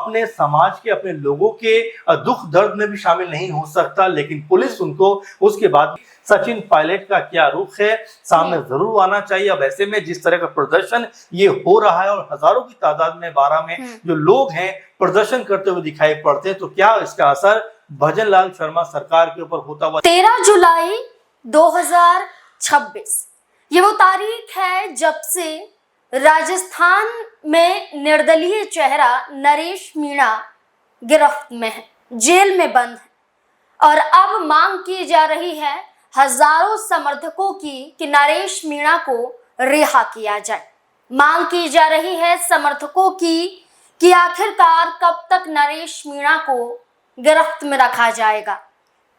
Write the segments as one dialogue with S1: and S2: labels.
S1: अपने समाज के, अपने लोगों के दुख दर्द में भी शामिल नहीं हो सकता, लेकिन पुलिस उनको उसके बाद सचिन पायलट का क्या रुख है सामने जरूर आना चाहिए। अब ऐसे में जिस तरह का प्रदर्शन ये हो रहा है और हजारों की तादाद में 12 में जो लोग हैं प्रदर्शन करते हुए दिखाई पड़ते हैं, तो क्या इसका असर भजन लाल शर्मा सरकार के ऊपर होता हुआ।
S2: 13 जुलाई 2026 ये वो तारीख है जब से राजस्थान में निर्दलीय चेहरा नरेश मीणा गिरफ्त में है, जेल में बंद है और अब मांग की जा रही है हजारों समर्थकों की कि नरेश मीणा को रिहा किया जाए। मांग की जा रही है समर्थकों की कि आखिरकार कब तक नरेश मीणा को गिरफ्त में रखा जाएगा,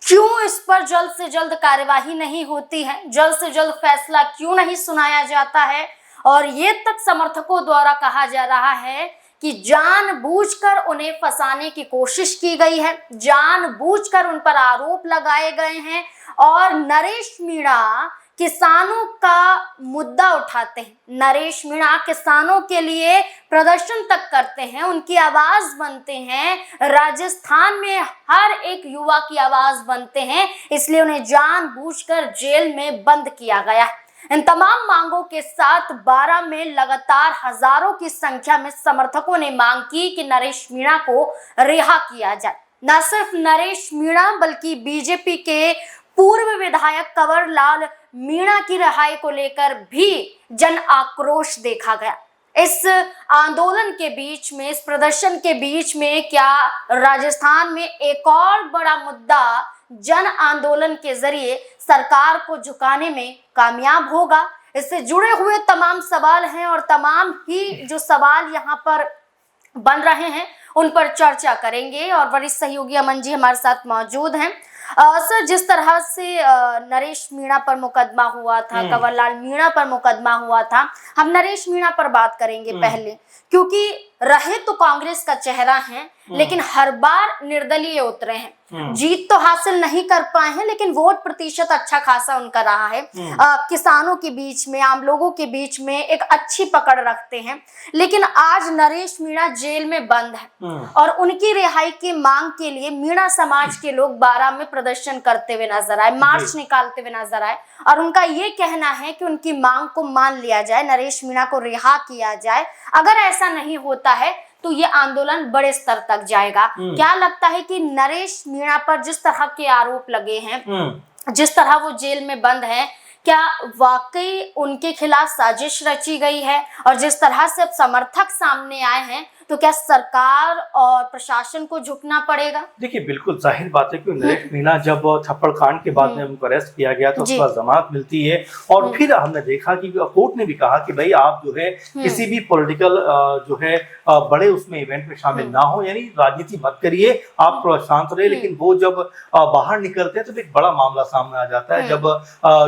S2: क्यों इस पर जल्द से जल्द कार्यवाही नहीं होती है, जल्द से जल्द फैसला क्यों नहीं सुनाया जाता है। और ये तक समर्थकों द्वारा कहा जा रहा है कि जानबूझकर उन्हें फंसाने की कोशिश की गई है, जानबूझकर उन पर आरोप लगाए गए हैं और नरेश मीणा किसानों का मुद्दा उठाते हैं, नरेश मीणा किसानों के लिए प्रदर्शन तक करते हैं, उनकी आवाज बनते हैं, राजस्थान में हर एक युवा की आवाज बनते हैं, इसलिए उन्हें जानबूझकर जेल में बंद किया गया है। इन तमाम मांगों के साथ 12 में लगातार हजारों की संख्या में समर्थकों ने मांग की कि नरेश मीणा को रिहा किया जाए। न सिर्फ नरेश मीणा बल्कि बीजेपी के पूर्व विधायक कंवर लाल मीणा की रिहाई को लेकर भी जन आक्रोश देखा गया। इस आंदोलन के बीच में, इस प्रदर्शन के बीच में क्या राजस्थान में एक और बड़ा मुद्दा जन आंदोलन के जरिए सरकार को झुकाने में कामयाब होगा? इससे जुड़े हुए तमाम सवाल हैं और तमाम ही जो सवाल यहाँ पर बन रहे हैं उन पर चर्चा करेंगे और वरिष्ठ सहयोगी अमन जी हमारे साथ मौजूद हैं। सर, जिस तरह से नरेश मीणा पर मुकदमा हुआ था, कंवर लाल मीणा पर मुकदमा हुआ था, हम नरेश मीणा पर बात करेंगे पहले, क्योंकि रहे तो कांग्रेस का चेहरा हैं लेकिन हर बार निर्दलीय उतरे हैं, जीत तो हासिल नहीं कर पाए हैं लेकिन वोट प्रतिशत अच्छा खासा उनका रहा है, किसानों के बीच में, आम लोगों के बीच में एक अच्छी पकड़ रखते हैं। लेकिन आज नरेश मीणा जेल में बंद है और उनकी रिहाई की मांग के लिए मीणा समाज के लोग 12 में प्रदर्शन करते हुए नजर आए, मार्च निकालते हुए नजर आए और उनका ये कहना है कि उनकी मांग को मान लिया जाए, नरेश मीणा को रिहा किया जाए। अगर ऐसा नहीं होता है तो ये आंदोलन बड़े स्तर तक जाएगा। क्या लगता है कि नरेश मीणा पर जिस तरह के आरोप लगे हैं, जिस तरह वो जेल में बंद है, क्या वाकई उनके खिलाफ साजिश रची गई है? और जिस तरह से अब समर्थक सामने आए हैं तो क्या सरकार और प्रशासन को झुकना पड़ेगा?
S1: देखिए, बिल्कुल जाहिर बात है कि नरेश मीणा जब थप्पड़ कांड के बाद में उनको अरेस्ट किया गया तो उसके बाद जमानत मिलती है और फिर हमने देखा कि कोर्ट ने भी कहा कि भाई आप जो है किसी भी पॉलिटिकल जो है बड़े उसमें इवेंट में शामिल ना हो, यानी राजनीति मत करिए, आप थोड़ा शांत रहे। लेकिन वो जब बाहर निकलते हैं तो एक बड़ा मामला सामने आ जाता है, जब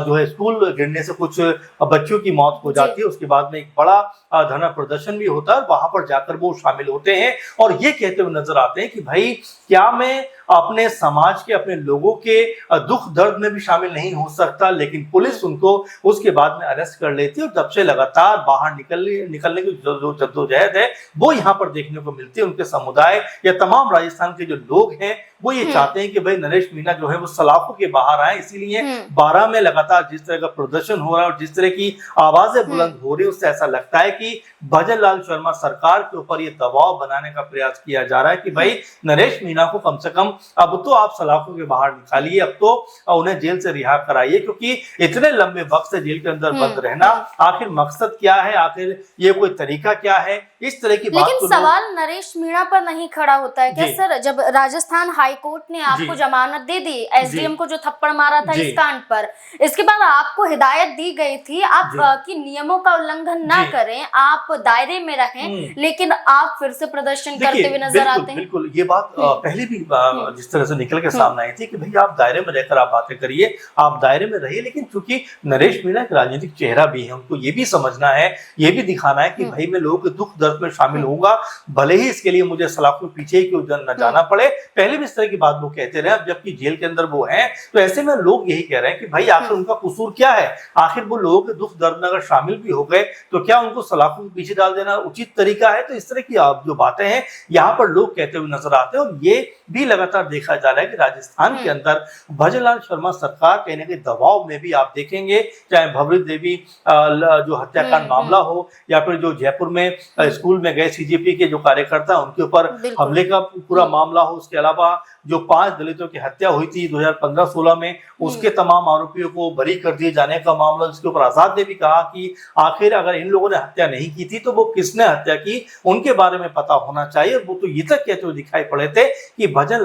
S1: जो है स्कूल गिरने से कुछ बच्चों की मौत हो जाती है, उसके बाद में एक बड़ा धरना प्रदर्शन भी होता है, वहां पर जाकर वो शामिल होते हैं और ये कहते हुए नजर आते हैं कि भाई क्या मैं अपने समाज के, अपने लोगों के दुख दर्द में भी शामिल नहीं हो सकता, लेकिन पुलिस उनको उसके बाद में अरेस्ट कर लेती है और तब से लगातार बाहर निकलने की जो जद्दोजहद है वो यहाँ पर देखने को मिलती है। उनके समुदाय या तमाम राजस्थान के जो लोग हैं वो ये चाहते हैं कि भाई नरेश मीणा जो है वो सलाखों के बाहर आए, इसीलिए 12 में लगातार जिस तरह का प्रदर्शन हो रहा है और जिस तरह की आवाजें बुलंद हो रही है, उससे ऐसा लगता है कि भजन लाल शर्मा सरकार के ऊपर ये दबाव बनाने का प्रयास किया जा रहा है कि भाई नरेश मीणा को कम से कम अब तो आप सलाखों के बाहर निकालिए, अब तो उन्हें जेल से रिहा कराइए, क्योंकि इतने लंबे वक्त से जेल के अंदर बंद रहना आखिर मकसद क्या है, आखिर ये कोई तरीका क्या है, इस तरह की बात।
S2: लेकिन सवाल नरेश मीणा पर नहीं खड़ा होता है क्या सर? जब राजस्थान हाई कोर्ट ने आपको जमानत दे दी, एसडीएम को जो थप्पड़ मारा था इस कांड पर, इसके बाद आपको हिदायत दी गई थी आप कि नियमों का उल्लंघन ना करें, आप दायरे में रहें, लेकिन आप फिर से प्रदर्शन करते हुए नजर आते हैं।
S1: बिल्कुल ये बात पहले भी जिस तरह से निकल के सामने आई थी कि भाई आप दायरे में रहकर आप बातें करिए, आप दायरे में रहिए, लेकिन चूंकि नरेश मीणा एक राजनीतिक चेहरा भी है, उनको ये भी समझना है, ये भी दिखाना है कि भाई मैं लोगों के दुख दर्द में शामिल होऊंगा, भले ही इसके लिए मुझे सलाखों के पीछे क्यों न जाना पड़े। पहले भी इस तरह की बात वो कहते रहे, अब जबकि जेल के अंदर वो हैं, तो ऐसे में लोग यही कह रहे हैं कि भाई आखिर उनका कसूर क्या है, आखिर वो लोगों के दुख दर्द में अगर शामिल भी हो गए तो क्या उनको सलाखों के पीछे डाल देना उचित तरीका है। तो इस तरह की जो बातें हैं यहाँ पर लोग कहते हुए नजर आते हैं, और ये भी लगातार देखा जा रहा है कि राजस्थान के अंदर भजनलाल शर्मा सरकार कहीं ना कहीं दबाव में भी आप देखेंगे, चाहे भवरी देवी जो हत्याकांड मामला हो, या फिर जो जयपुर में स्कूल में गए सीजेपी के जो कार्यकर्ता उनके ऊपर हमले का पूरा मामला हो, उसके अलावा जो 5 दलितों की हत्या हुई थी 2015-16 में, उसके तमाम आरोपियों को बरी कर दिए जाने का मामला, जिसके ऊपर आजाद ने भी कहा कि आखिर अगर इन लोगों ने हत्या नहीं की थी तो वो किसने हत्या की, उनके बारे में पता होना चाहिए। वो तो ये तक कहते हुए दिखाई पड़े थे कि भजन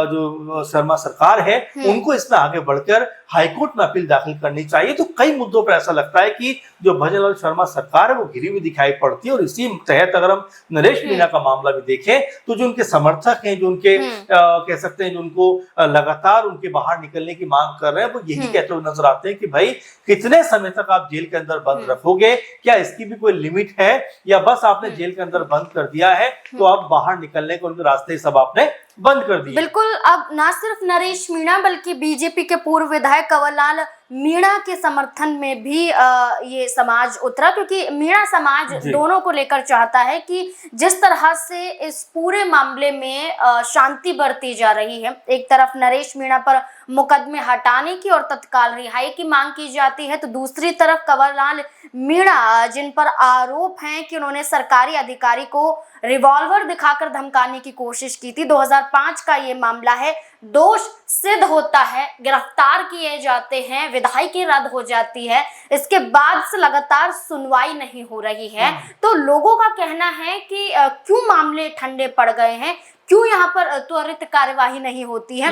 S1: जो शर्मा सरकार है उनको इसमें आगे बढ़कर हाईकोर्ट में अपील दाखिल करनी चाहिए। तो कई मुद्दों पर ऐसा लगता है कि जो भजनलाल शर्मा सरकार है वो घिरी हुई दिखाई पड़ती है, और इसी तहत अगर हम नरेश मीणा का मामला भी देखें तो जो उनके समर्थक हैं, जो उनके कह सकते हैं जो उनको लगातार उनके बाहर निकलने की मांग कर रहे हैं, वो यही कहते हुए नजर आते हैं कि भाई कितने समय तक आप जेल के अंदर बंद रखोगे, क्या इसकी भी कोई लिमिट है, या बस आपने जेल के अंदर बंद कर दिया है तो अब बाहर निकलने के उनके रास्ते सब आपने बंद कर दिए।
S2: बिल्कुल, अब ना सिर्फ नरेश मीणा बल्कि बीजेपी के पूर्व विधायक कंवरलाल मीणा के समर्थन में भी ये समाज उतरा, क्योंकि मीणा समाज दोनों को लेकर चाहता है कि जिस तरह से इस पूरे मामले में शांति बरती जा रही है, एक तरफ नरेश मीणा पर मुकदमे हटाने की और तत्काल रिहाई की मांग की जाती है, तो दूसरी तरफ कंवरलाल मीणा जिन पर आरोप हैं कि उन्होंने सरकारी अधिकारी को रिवॉल्वर दिखाकर धमकाने की कोशिश की थी, 2005 का ये मामला है, दोष सिद्ध होता है, गिरफ्तार किए जाते हैं, विधायकी रद्द हो जाती है, इसके बाद से लगातार सुनवाई नहीं हो रही है। तो लोगों का कहना है कि क्यों मामले ठंडे पड़ गए हैं, क्यों यहाँ पर त्वरित कार्यवाही नहीं होती है।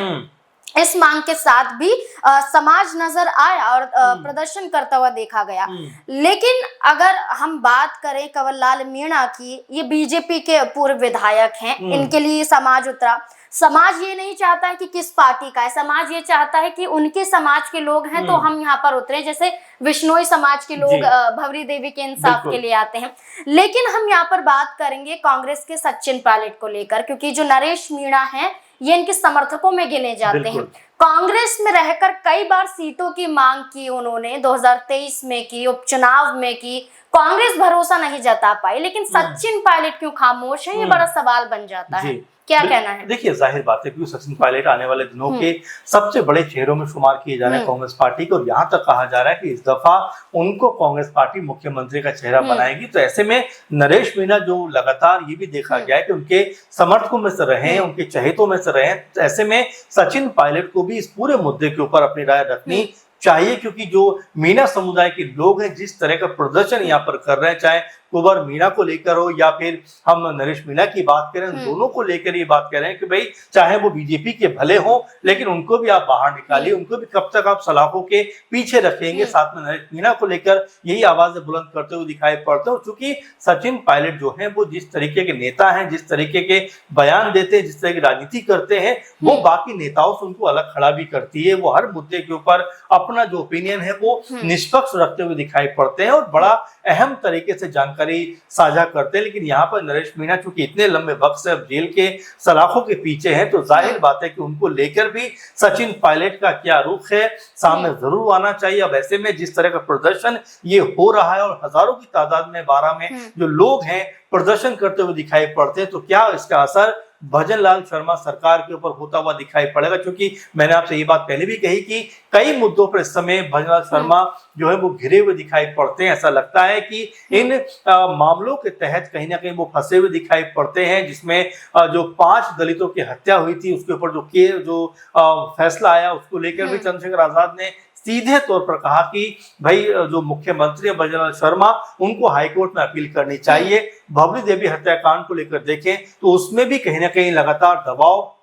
S2: इस मांग के साथ भी समाज नजर आया और प्रदर्शन करता हुआ देखा गया। लेकिन अगर हम बात करें कंवरलाल मीणा की, ये बीजेपी के पूर्व विधायक हैं, इनके लिए समाज उतरा। समाज ये नहीं चाहता है कि किस पार्टी का है, समाज ये चाहता है कि उनके समाज के लोग हैं तो हम यहाँ पर उतरे, जैसे विश्नोई समाज के लोग भवरी देवी के इंसाफ के लिए आते हैं। लेकिन हम यहाँ पर बात करेंगे कांग्रेस के सचिन पायलट को लेकर, क्योंकि जो नरेश मीणा है ये इनके समर्थकों में गिने जाते हैं। कांग्रेस में रहकर कई बार सीटों की मांग की उन्होंने, 2023 में की, उपचुनाव में की, कांग्रेस भरोसा नहीं जता पाई, लेकिन सचिन पायलट क्यों खामोश है, ये बड़ा सवाल बन जाता है। क्या कहना है?
S1: देखिए, जाहिर बात है कि सचिन पायलट आने वाले दिनों के सबसे बड़े चेहरों में शुमार किए जा रहे हैं कांग्रेस पार्टी को, और यहाँ तक कहा जा रहा है कि इस दफा उनको कांग्रेस पार्टी मुख्यमंत्री का चेहरा बनाएगी। तो ऐसे में नरेश मीणा जो लगातार ये भी देखा गया है कि उनके समर्थकों में से रहे, उनके चहेतों में से रहे, तो ऐसे में सचिन पायलट को भी इस पूरे मुद्दे के ऊपर अपनी राय रखनी चाहिए, क्योंकि जो मीणा समुदाय के लोग हैं जिस तरह का प्रदर्शन यहाँ पर कर रहे हैं, चाहे कुंवर मीणा को लेकर हो या फिर हम नरेश मीणा की बात करें, दोनों को लेकर ये बात कर रहे हैं कि भाई चाहे वो बीजेपी के भले हो, लेकिन उनको भी आप बाहर निकालिए, उनको भी कब तक आप सलाखों के पीछे रखेंगे। साथ में नरेश मीणा को लेकर यही आवाजें बुलंद करते हुए दिखाई पड़ते हैं, क्योंकि सचिन पायलट जो है वो जिस तरीके के नेता हैं, जिस तरीके के बयान देते हैं, जिस तरह की राजनीति करते हैं, वो बाकी नेताओं से उनको अलग खड़ा भी करती है। वो हर मुद्दे के ऊपर अपना जो ओपिनियन है वो निष्पक्ष रखते हुए दिखाई पड़ते हैं और बड़ा अहम तरीके से जानकारी साझा करते हैं। लेकिन यहाँ पर नरेश मीणा चूंकि इतने लंबे वक्त से अब जेल के सलाखों के पीछे हैं, तो जाहिर बात है कि उनको लेकर भी सचिन पायलट का क्या रुख है सामने जरूर आना चाहिए। अब ऐसे में जिस तरह का प्रदर्शन ये हो रहा है और हजारों की तादाद में 12 में जो लोग हैं प्रदर्शन करते हुए दिखाई पड़ते हैं, तो क्या इसका असर भजनलाल शर्मा सरकार के ऊपर होता हुआ दिखाई पड़ेगा? क्योंकि मैंने आपसे ये बात पहले भी कही कि कई मुद्दों पर इस समय भजनलाल शर्मा जो है वो घिरे हुए दिखाई पड़ते हैं। ऐसा लगता है कि इन मामलों के तहत कहीं ना कहीं वो फंसे हुए दिखाई पड़ते हैं, जिसमें जो 5 दलितों की हत्या हुई थी उसके ऊपर जो फैसला आया उसको लेकर भी चंद्रशेखर आजाद ने सीधे तौर पर कहा कि भाई जो मुख्यमंत्री है भजनलाल शर्मा, उनको हाईकोर्ट में अपील करनी चाहिए। भवरी देवी हत्याकांड को लेकर देखें तो उसमें भी कहीं ना कहीं लगातार दबाव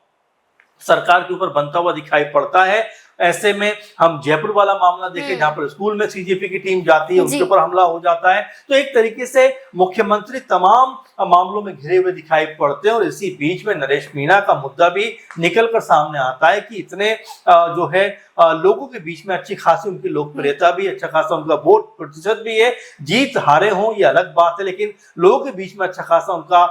S1: सरकार के ऊपर बनता हुआ दिखाई पड़ता है। ऐसे में हम जयपुर वाला मामला देखें जहां पर स्कूल में सीजेपी की टीम जाती है, उनके ऊपर हमला हो जाता है। तो एक तरीके से मुख्यमंत्री तमाम मामलों में घिरे हुए दिखाई पड़ते हैं। और इसी बीच में नरेश मीणा का मुद्दा भी निकल कर सामने आता है कि इतने जो है लोगों के बीच में अच्छी खासी उनकी लोकप्रियता भी, अच्छा खासा उनका वोट प्रतिशत भी है। जीत हारे हों ये अलग बात है, लेकिन लोगों के बीच में अच्छा खासा उनका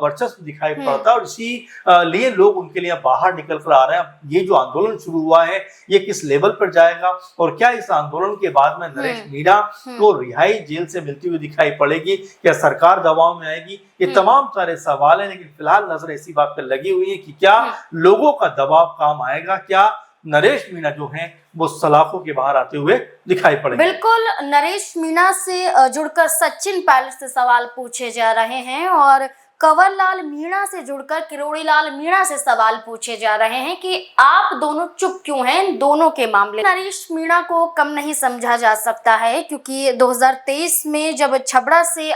S1: वर्चस्व दिखाई पड़ता है। और इसी लिए लोग उनके लिए बाहर निकल कर आ रहे हैं। ये जो आंदोलन शुरू हुआ है ये किस लेवल पर जाएगा और क्या इस आंदोलन के बाद में नरेश मीणा को रिहाई जेल से मिलती हुई दिखाई पड़ेगी, क्या सरकार दबाव में आएगी, ये तमाम सारे सवाल हैं। लेकिन फिलहाल नजर इसी बात पर लगी हुई है कि क्या लोगों का दबाव काम आएगा, क्या नरेश मीणा जो हैं वो सलाखों के बाहर आते हुए दिखाई पड़ेंगे।
S2: बिल्कुल, नरेश मीणा से जुड़कर सचिन पायलट से सवाल पूछे जा रहे हैं और कंवर लाल मीणा से जुड़कर किरोड़ी लाल मीणा से सवाल पूछे जा रहे हैं कि आप दोनों चुप क्यों हैं इन दोनों के मामले। नरेश मीणा को कम नहीं समझा जा सकता है क्योंकि 2023 में जब छबड़ा से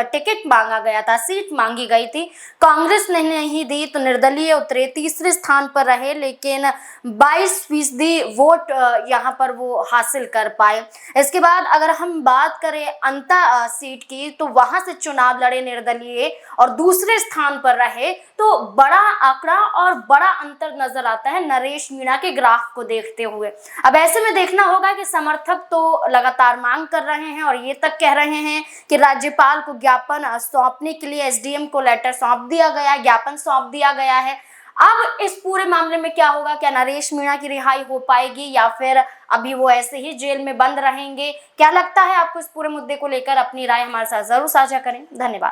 S2: टिकट मांगा गया था, सीट मांगी गई थी, कांग्रेस ने नहीं दी तो निर्दलीय उतरे, तीसरे स्थान पर रहे, लेकिन 22% वोट यहाँ पर वो हासिल कर पाए। इसके बाद अगर हम बात करें अंता सीट की तो वहां से चुनाव लड़े निर्दलीय और दूसरे स्थान पर रहे, तो बड़ा आंकड़ा और बड़ा अंतर नजर आता है नरेश मीणा के ग्राफ को देखते हुए। अब ऐसे में देखना होगा कि समर्थक तो लगातार मांग कर रहे हैं और ये तक कह रहे हैं कि राज्यपाल को ज्ञापन सौंपने के लिए एसडीएम को लेटर सौंप दिया गया, ज्ञापन सौंप दिया गया है। अब इस पूरे मामले में क्या होगा, क्या नरेश मीणा की रिहाई हो पाएगी या फिर अभी वो ऐसे ही जेल में बंद रहेंगे? क्या लगता है आपको इस पूरे मुद्दे को लेकर? अपनी राय हमारे साथ जरूर साझा करें। धन्यवाद।